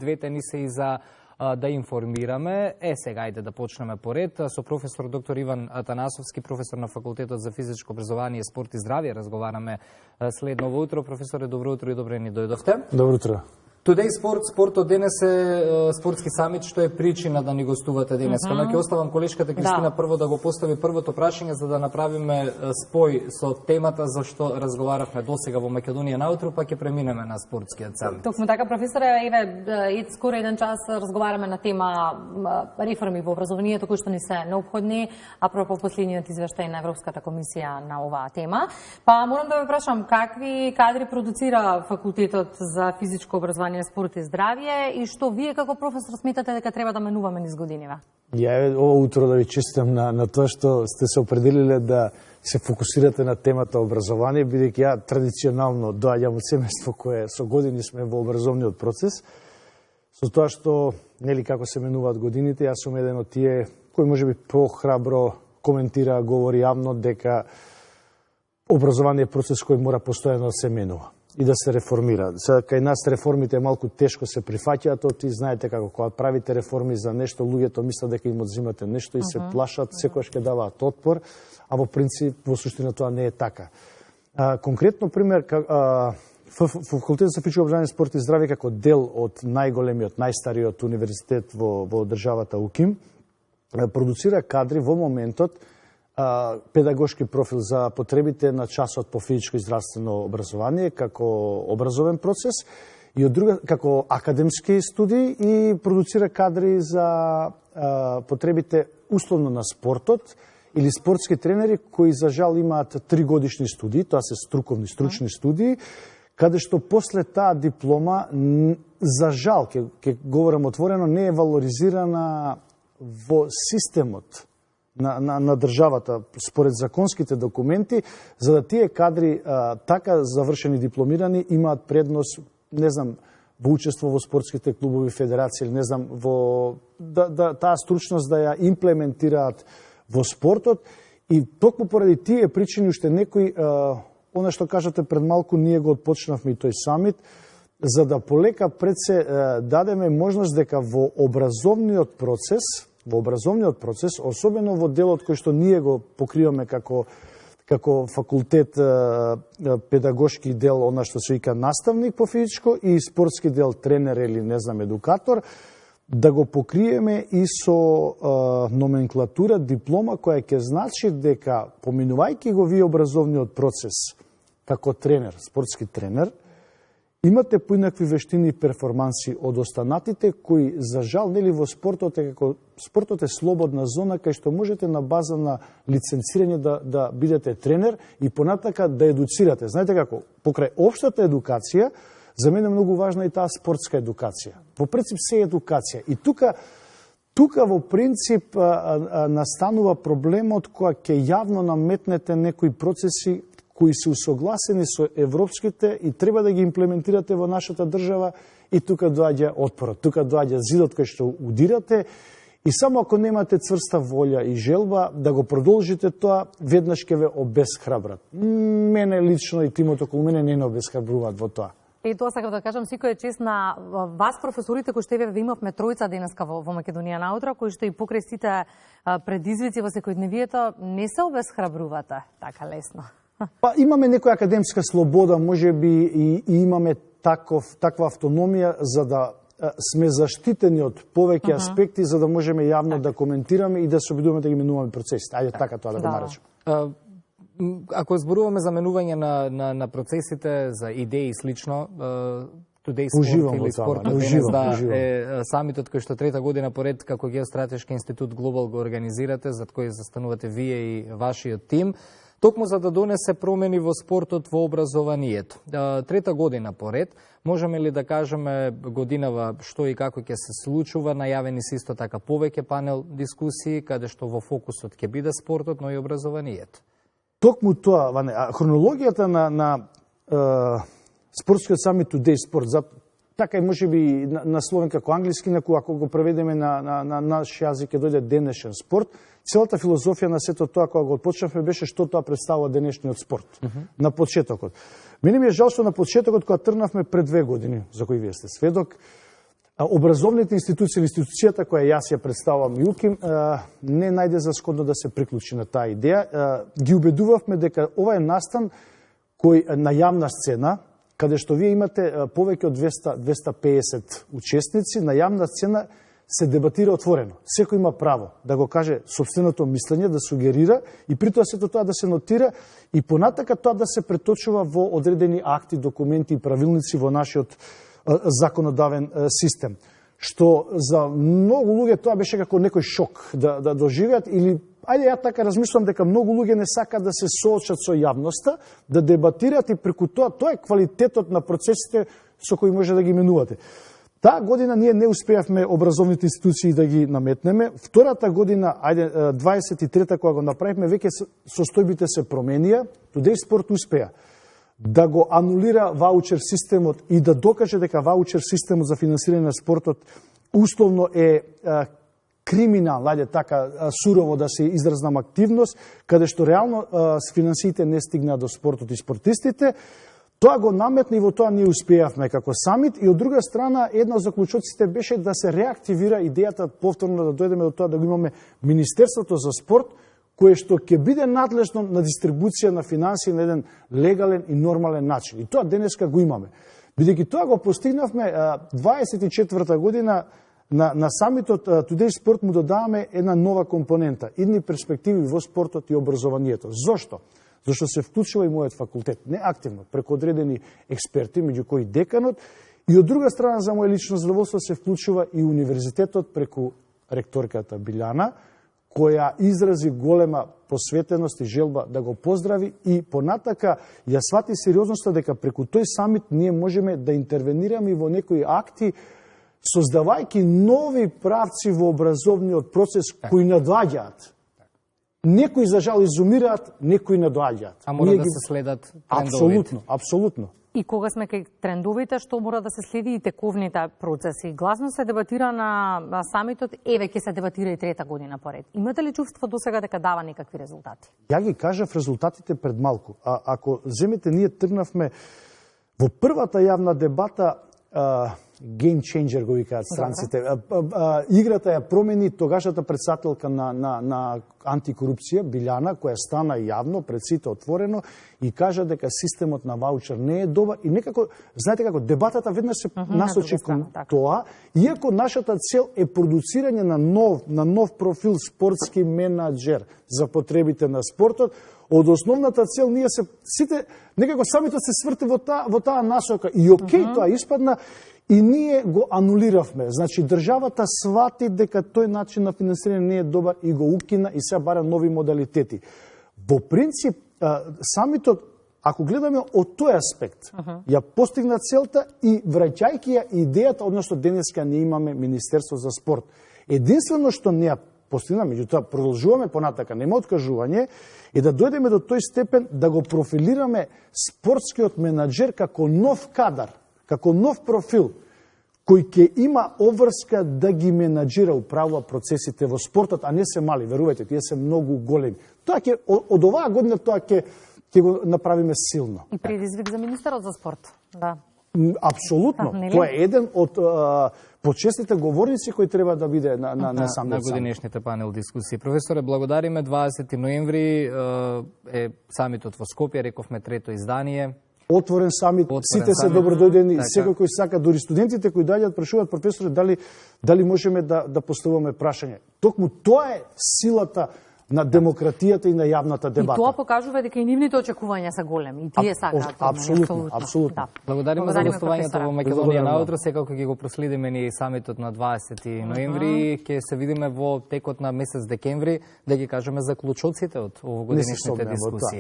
двете ни се и за да информираме. Сега ајде да почнеме поред. Со професор доктор Иван Атанасовски, професор на Факултетот за физичко образование, спорт и здравје, разговараме следно во утро. Професоре, добро утро и добре ни дојдовте. Добро утро. Today спортот денес е спортски самит, што е причина да ни гостувате денеска. Но ќе оставам колешката Кристина прво да го постави првото прашање за да направиме спој со темата за што разговаравме досега во Македонија наутро, па ќе преминеме на спортскиот самит. Токму така, професоре, еве скоро еден час разговараме на тема реформи во образованието кои што ни се необходни, апропо последниот извештај на Европската комисија на оваа тема. Па морам да ве прашам какви кадри продуцира факултетот за физичко образование, спорт и здравје и што вие како професор сметате дека треба да менуваме низ годинива? Ја ова утро да ви честитам на тоа што сте се определиле да се фокусирате на темата образование, бидејќи ја традиционално доаѓам од семејство кое со години сме во образовниот процес. Со тоа што, нели како се менуваат годините, јас сум еден од тие кој можеби похрабро коментира, говори јавно дека образование е процес кој мора постојано да се менува и да се реформира. Сега, кај нас реформите малку тешко се прифаќаат, ти знаете како кога правите реформи за нешто, луѓето мислат дека им одзимате нешто и се плашат, секојаш ќе даваат отпор, а во принцип, во суштина тоа не е така. Конкретно пример, Факултетот за физичко образование, спорт и здравје како дел од најголемиот, најстариот универзитет во државата УКИМ, продуцира кадри во моментот педагошки профил за потребите на часот по физичко и здравствено образование како образовен процес и од друга како академски студии и продуцира кадри за потребите условно на спортот или спортски тренери кои за жал имаат 3-годишни студии, тоа се стручни студии, каде што после таа диплома за жал, ќе говорам отворено, не е валоризирана во системот на државата според законските документи, за да тие кадри така завршени дипломирани имаат предност, не знам, во учество во спортските клубови, федерации, или не знам, во таа стручност да ја имплементираат во спортот и токму поради тие причини уште некои она што кажате пред малку ние го отпочнавме и тој самит за да полека пред се дадеме можност дека во образовниот процес, особено во делот кој што ние го покриваме како факултет педагошки дел, она што се вика наставник по физичко и спортски дел тренер или не знам едукатор, да го покриеме и со номенклатура диплома која ќе значи дека поминувајќи го вие образовниот процес како тренер, спортски тренер, имате поинакви вештини и перформанси од останатите кои за жал нели во спортот е како спортот е слободна зона кај што можете на база на лиценцирање да бидете тренер и понатака да едуцирате. Знаете како, покрај општата едукација, за мене е многу важна и таа спортска едукација. Во принцип се едукација. И тука во принцип настанува проблемот кога ќе јавно наметнете некои процеси кои се усогласени со европските и треба да ги имплементирате во нашата држава и тука доаѓа отпорот, тука доаѓа зидот кој што удирате и само ако немате цврста волја и желба да го продолжите тоа, веднаш ќе ве обесхрабрат. Мене лично и тимото околу мене не обесхрабруваат во тоа. И тоа сакам да кажам, секој е чест на вас, професорите, кои што еве имавме тројца денеска во Македонија наутро, кои што и покрај сите предизвици во секојдневието не се обесхрабрувате така лесно. Па имаме некоја академска слобода, можеби и имаме таква автономија за да сме заштитени од повеќе аспекти за да можеме јавно да коментираме и да се обидуваме да ги менуваме процесите. Ајде така тоа да го наречам. Ако зборуваме за менување на процесите, за идеи и слично, Today Sport или спорт на денес е самитот кој што трета година поред како Геостратешки институт Глобал го организирате, за кој застанувате вие и вашиот тим, токму за да донесе промени во спортот, во образованието. Трета година поред, можеме ли да кажеме годинава што и како ќе се случува, најавени се исто така повеќе панел дискусии, каде што во фокусот ќе биде спортот, но и образованието. Токму тоа, Ване, хронологијата на спортскиот самит Today Sport, така и можеби насловен како англиски, ако го преведеме на наш јазик, ќе дојде денешен спорт. Целата филозофија на сето тоа, кога го почнавме, беше што тоа представува денешниот спорт. На почетокот. Мене ми е жал што на почетокот, кога тргнавме пред 2 години, за кои вие сте сведок, образовните институции, институцијата која јас ја представувам и УКИМ, не најде за сходно да се приклучи на таа идеја. Ги убедувавме дека ова е настан кој на јавна сцена, каде што вие имате повеќе од 200-250 учесници, на јавна сцена се дебатира отворено. Секој има право да го каже сопственото мислење, да сугерира и при тоа сето тоа да се нотира и понатака тоа да се преточува во одредени акти, документи и правилници во нашиот законодавен систем. Што за многу луѓе тоа беше како некој шок да доживеат или ајде ја така размислувам дека многу луѓе не сакаат да се соочат со јавноста, да дебатираат и преку тоа е квалитетот на процесите со кои може да ги менувате. Таа година ние не успеавме образовните институции да ги наметнеме. Втората година, 23-та кога го направивме, веќе состојбите се променија. Today Sport успеа да го анулира ваучер системот и да докаже дека ваучер системот за финансирање на спортот условно е криминал, ајде така сурово да се изразнам активност, каде што реално финансиите не стигнаа до спортот и спортистите. Тоа го наметна и во тоа ние успеавме како самит и од друга страна една од заклучоците беше да се реактивира идејата повторно да дојдеме до тоа да го имаме Министерството за спорт, кое што ќе биде надлежно на дистрибуција на финансии на еден легален и нормален начин. И тоа денеска го имаме. Бидејќи тоа го постигнавме 24-та година на самитот Today Sport му додаваме една нова компонента, идни перспективи во спортот и образованието. Зошто? Зашто се вклучува и мојот факултет, не активно, преку одредени експерти, меѓу кои деканот, и од друга страна за моје лично задоволство се вклучува и универзитетот преку ректорката Билјана, која изрази голема посветеност и желба да го поздрави и понатака ја свати сериозноста дека преку тој самит ние можеме да интервенираме во некои акти, создавајќи нови правци во образовниот процес кои надоаѓаат. Некои за жал изумираат, некои надоаѓаат. А мора да се следат трендовите. Апсолутно. И кога сме кај трендовите, што мора да се следи и тековните процеси? Гласно се дебатира на самитот, еве ќе се дебатира и трета година поред. Имате ли чувство досега дека дава некакви резултати? Ја ги кажав резултатите пред малку. Ако земете, ние тргнавме во првата јавна дебата, game changer го викаат странците. Играта ја промени тогашната председателка на антикорупција Билјана, која стана јавно пред сите отворено и кажа дека системот на ваучер не е добар и некако, знаете како, дебатата веднаш се насочи кон тоа, иако нашата цел е продуцирање на нов профил спортски менаџер за потребите на спортот. Од основната цел ние сите некако самитот се сврти во таа насока и окей, тоа испадна. И ние го анулиравме. Значи, државата свати дека тој начин на финансирање не е добар и го укина и се бара нови модалитети. Во принцип, самитот, ако гледаме од тој аспект, ја постигна целта и враќајќи ја идејата, односно денеска не имаме Министерство за спорт. Единствено што не ја постигна, меѓутоа продолжуваме понатака, нема откажување, е да дојдеме до тој степен да го профилираме спортскиот менаџер како нов кадар, како нов профил, кој ќе има обврска да ги менаџира, управува процесите во спортот, а не се мали, верувајте, тие се многу големи. Тоа ќе, од оваа година тоа ќе го направиме силно. И предизвик за министерот за спорт, да. Апсолутно. Тоа е еден од почесните говорници кои треба да биде на самиот. На годинешните панел дискусии. Професоре, благодариме. 20 ноември е самитот во Скопје, рековме трето издание. Отворен самит, сите се добродојдени, секој кој сака, дури студентите кои доаѓаат прашуваат професоре дали можеме да поставуваме прашање. Токму тоа е силата на демократијата и на јавната дебата. И тоа покажува дека и нивните очекувања се големи. И тие сакаат. Апсолутно. Да. Благодариме за гостувањето во Македонија наутро. Секако ќе го проследиме ни самитот на 20 ноември. Ќе се видиме во текот на месец декември да ги кажеме заклучоците од овогодишните дискусии.